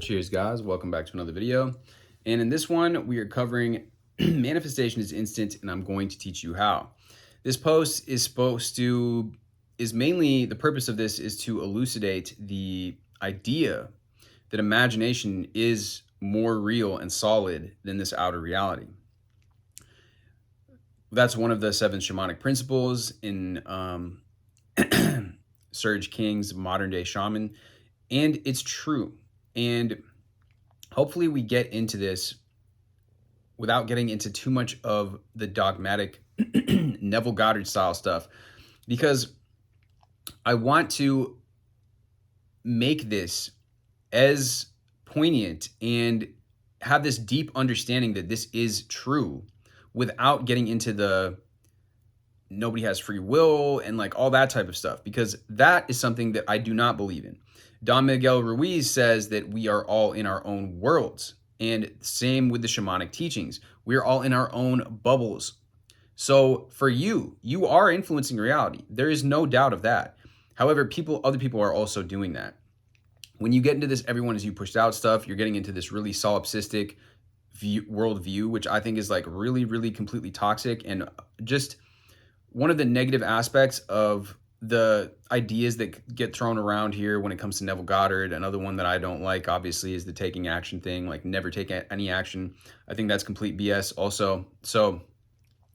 Cheers, guys. Welcome back to another video. And in this one, we are covering manifestation is instant, and I'm going to teach you how. This post is mainly, the purpose of this is to elucidate the idea that imagination is more real and solid than this outer reality. That's one of the 7 shamanic principles in Serge King's Modern Day Shaman, and it's true. And hopefully we get into this without getting into too much of the dogmatic Neville Goddard style stuff, because I want to make this as poignant and have this deep understanding that this is true without getting into the nobody has free will and like all that type of stuff, because that is something that I do not believe in. Don Miguel Ruiz says that we are all in our own worlds, and same with the shamanic teachings. We're all in our own bubbles. So for you are influencing reality. There is no doubt of that. However, other people are also doing that. When you get into this everyone is you pushed out stuff, you're getting into this really solipsistic worldview, which I think is like really, really completely toxic, and just one of the negative aspects of the ideas that get thrown around here when it comes to Neville Goddard. Another one that I don't like, obviously, is the taking action thing, like never take any action. I think that's complete BS also. So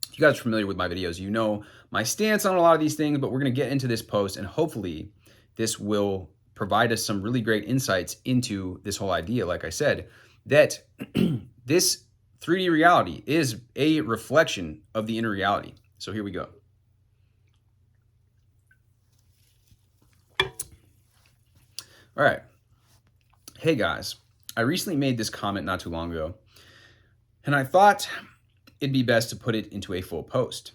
if you guys are familiar with my videos, you know my stance on a lot of these things, but we're going to get into this post, and hopefully this will provide us some really great insights into this whole idea, like I said, that this 3D reality is a reflection of the inner reality. So here we go. All right. Hey guys, I recently made this comment not too long ago, and I thought it'd be best to put it into a full post.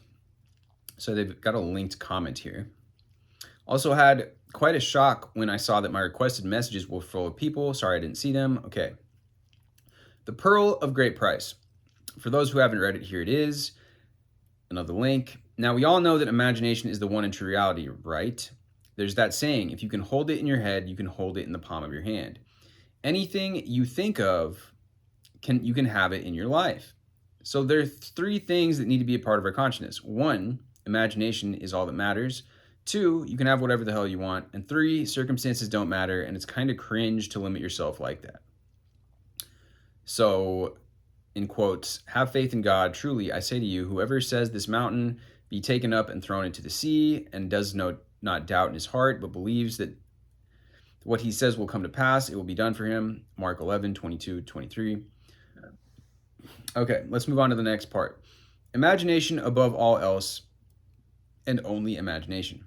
So they've got a linked comment here. Also had quite a shock when I saw that my requested messages were full of people. Sorry I didn't see them. Okay. The Pearl of Great Price. For those who haven't read it, here it is. Another link. Now, we all know that imagination is the one and true reality, right? There's that saying, if you can hold it in your head, you can hold it in the palm of your hand. Anything you think of, you can have it in your life. So there are 3 things that need to be a part of our consciousness. 1, imagination is all that matters. 2, you can have whatever the hell you want. And 3, circumstances don't matter, and it's kind of cringe to limit yourself like that. So, in quotes, have faith in God. Truly, I say to you, whoever says this mountain be taken up and thrown into the sea, and does not doubt in his heart, but believes that what he says will come to pass, it will be done for him. Mark 11:22-23. Okay, let's move on to the next part. Imagination above all else, and only imagination.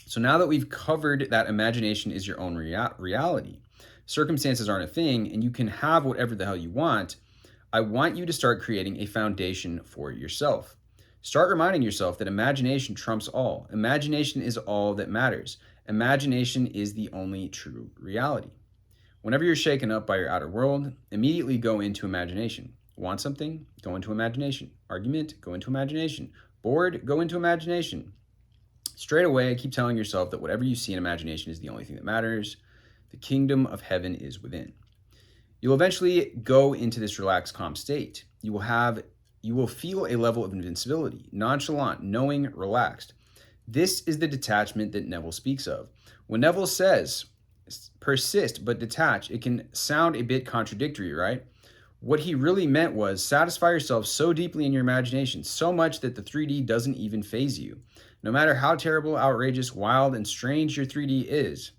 So now that we've covered that imagination is your own reality, circumstances aren't a thing, and you can have whatever the hell you want, I want you to start creating a foundation for yourself. Start reminding yourself that imagination trumps all. Imagination is all that matters. Imagination is the only true reality. Whenever you're shaken up by your outer world, immediately go into imagination. Want something? Go into imagination. Argument? Go into imagination. Bored? Go into imagination. Straight away, keep telling yourself that whatever you see in imagination is the only thing that matters. The kingdom of heaven is within. You'll eventually go into this relaxed, calm state. You will feel a level of invincibility, nonchalant, knowing, relaxed. This is the detachment that Neville speaks of. When Neville says, persist but detach, it can sound a bit contradictory, right? What he really meant was satisfy yourself so deeply in your imagination, so much that the 3D doesn't even faze you. No matter how terrible, outrageous, wild, and strange your 3D is,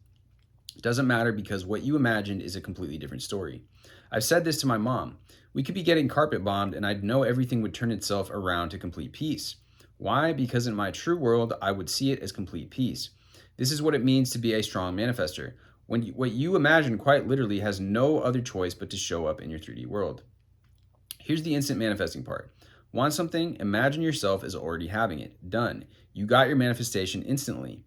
it doesn't matter, because what you imagined is a completely different story. I've said this to my mom. We could be getting carpet bombed and I'd know everything would turn itself around to complete peace. Why? Because in my true world, I would see it as complete peace. This is what it means to be a strong manifester. What you imagine quite literally has no other choice but to show up in your 3D world. Here's the instant manifesting part. Want something? Imagine yourself as already having it. Done. You got your manifestation instantly.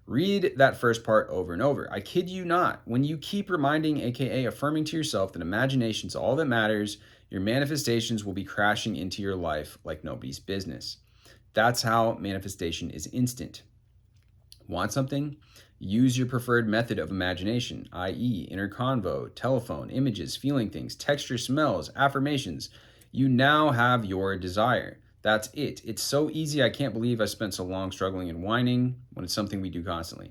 Read that first part over and over. I kid you not. When you keep reminding, aka affirming to yourself, that imagination's all that matters, your manifestations will be crashing into your life like nobody's business. That's how manifestation is instant. Want something? Use your preferred method of imagination, i.e., inner convo, telephone, images, feeling things, texture, smells, affirmations. You now have your desire. That's it. It's so easy. I can't believe I spent so long struggling and whining when it's something we do constantly.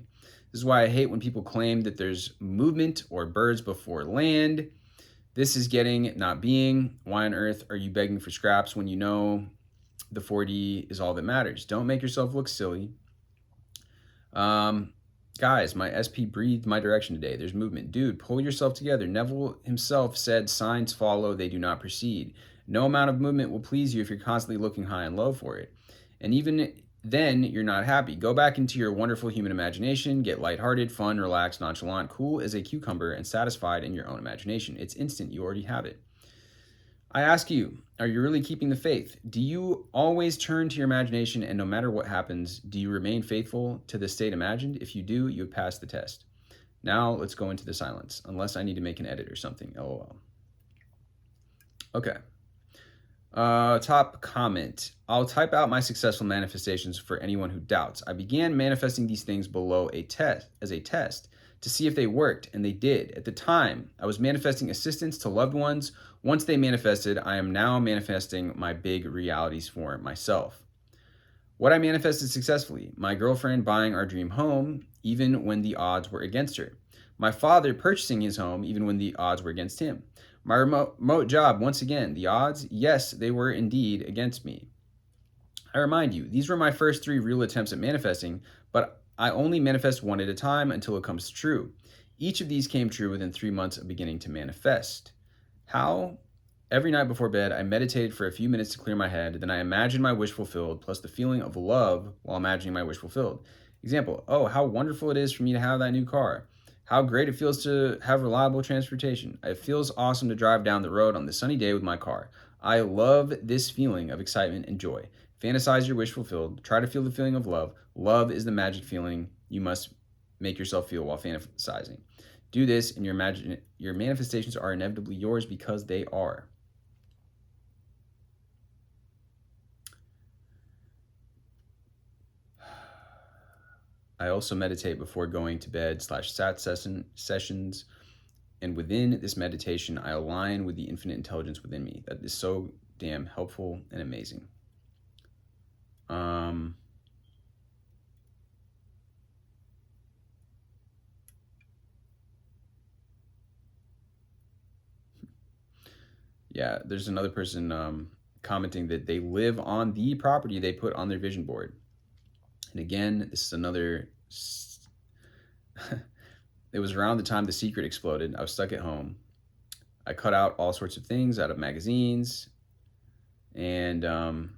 This is why I hate when people claim that there's movement or birds before land. This is getting, not being. Why on earth are you begging for scraps when you know the 4D is all that matters? Don't make yourself look silly. Guys, my SP breathed my direction today. There's movement. Dude, pull yourself together. Neville himself said signs follow, they do not precede. No amount of movement will please you if you're constantly looking high and low for it. And even then, you're not happy. Go back into your wonderful human imagination. Get lighthearted, fun, relaxed, nonchalant, cool as a cucumber, and satisfied in your own imagination. It's instant. You already have it. I ask you, are you really keeping the faith? Do you always turn to your imagination, and no matter what happens, do you remain faithful to the state imagined? If you do, you have passed the test. Now let's go into the silence, unless I need to make an edit or something. LOL. Okay. Top comment. I'll type out my successful manifestations for anyone who doubts. I began manifesting these things below a test to see if they worked, and they did. At the time, I was manifesting assistance to loved ones. Once they manifested, I am now manifesting my big realities for myself. What I manifested successfully: my girlfriend buying our dream home, even when the odds were against her. My father purchasing his home, even when the odds were against him. My remote job, once again, the odds, yes, they were indeed against me. I remind you, these were my first 3 real attempts at manifesting, but I only manifest one at a time until it comes true. Each of these came true within 3 months of beginning to manifest. How? Every night before bed, I meditated for a few minutes to clear my head. Then I imagined my wish fulfilled, plus the feeling of love while imagining my wish fulfilled. Example, oh, how wonderful it is for me to have that new car. How great it feels to have reliable transportation. It feels awesome to drive down the road on this sunny day with my car. I love this feeling of excitement and joy. Fantasize your wish fulfilled. Try to feel the feeling of love. Love is the magic feeling you must make yourself feel while fantasizing. Do this, and your manifestations are inevitably yours because they are. I also meditate before going to bed /sat sessions. And within this meditation, I align with the infinite intelligence within me. That is so damn helpful and amazing. Yeah, there's another person commenting that they live on the property they put on their vision board. And again, this is another... It was around the time The Secret exploded. I was stuck at home. I cut out all sorts of things out of magazines. And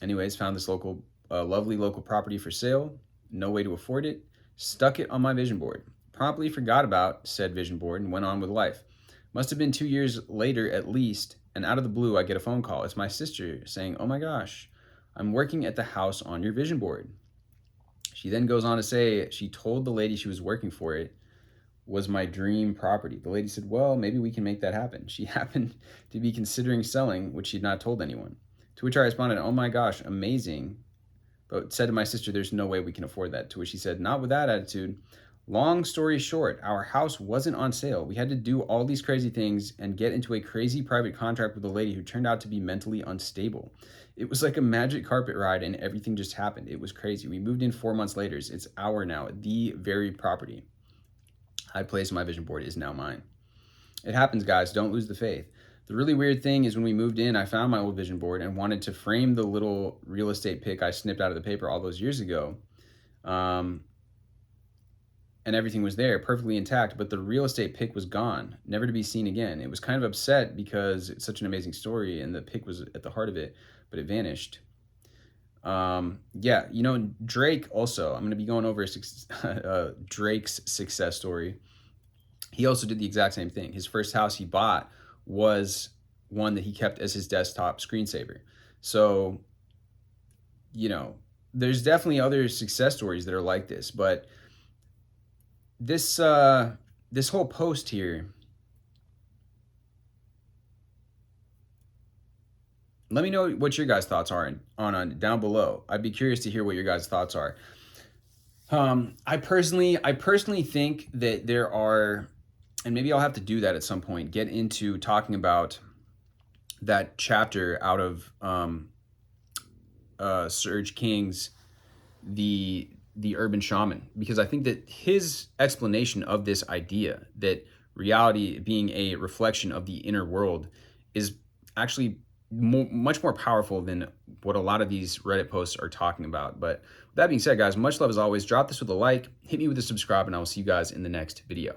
anyways, found this lovely local property for sale. No way to afford it. Stuck it on my vision board. Promptly forgot about said vision board and went on with life. Must have been 2 years later at least, and out of the blue, I get a phone call. It's my sister saying, oh my gosh, I'm working at the house on your vision board. She then goes on to say she told the lady she was working for it was my dream property. The lady said, well, maybe we can make that happen. She happened to be considering selling, which she'd not told anyone. To which I responded, oh my gosh, amazing. But said to my sister, there's no way we can afford that. To which she said, not with that attitude. Long story short, our house wasn't on sale. We had to do all these crazy things and get into a crazy private contract with a lady who turned out to be mentally unstable. It was like a magic carpet ride and everything just happened. It was crazy. We moved in 4 months later. It's our now, the very property I placed on my vision board is now mine. It happens, guys. Don't lose the faith. The really weird thing is when we moved in, I found my old vision board and wanted to frame the little real estate pic I snipped out of the paper all those years ago. And everything was there, perfectly intact, but the real estate pic was gone, never to be seen again. It was kind of upset because it's such an amazing story and the pic was at the heart of it, but it vanished. Yeah, you know, Drake also, I'm going to be going over Drake's success story. He also did the exact same thing. His first house he bought was one that he kept as his desktop screensaver. So, you know, there's definitely other success stories that are like this, but this whole post here, let me know what your guys' thoughts are on down below. I'd be curious to hear what your guys' thoughts are. I personally think that there are, and maybe I'll have to do that at some point, get into talking about that chapter out of Serge King's the Urban Shaman, because I think that his explanation of this idea that reality being a reflection of the inner world is actually much more powerful than what a lot of these Reddit posts are talking about. But with that being said, guys, much love as always. Drop this with a like, hit me with a subscribe, and I will see you guys in the next video.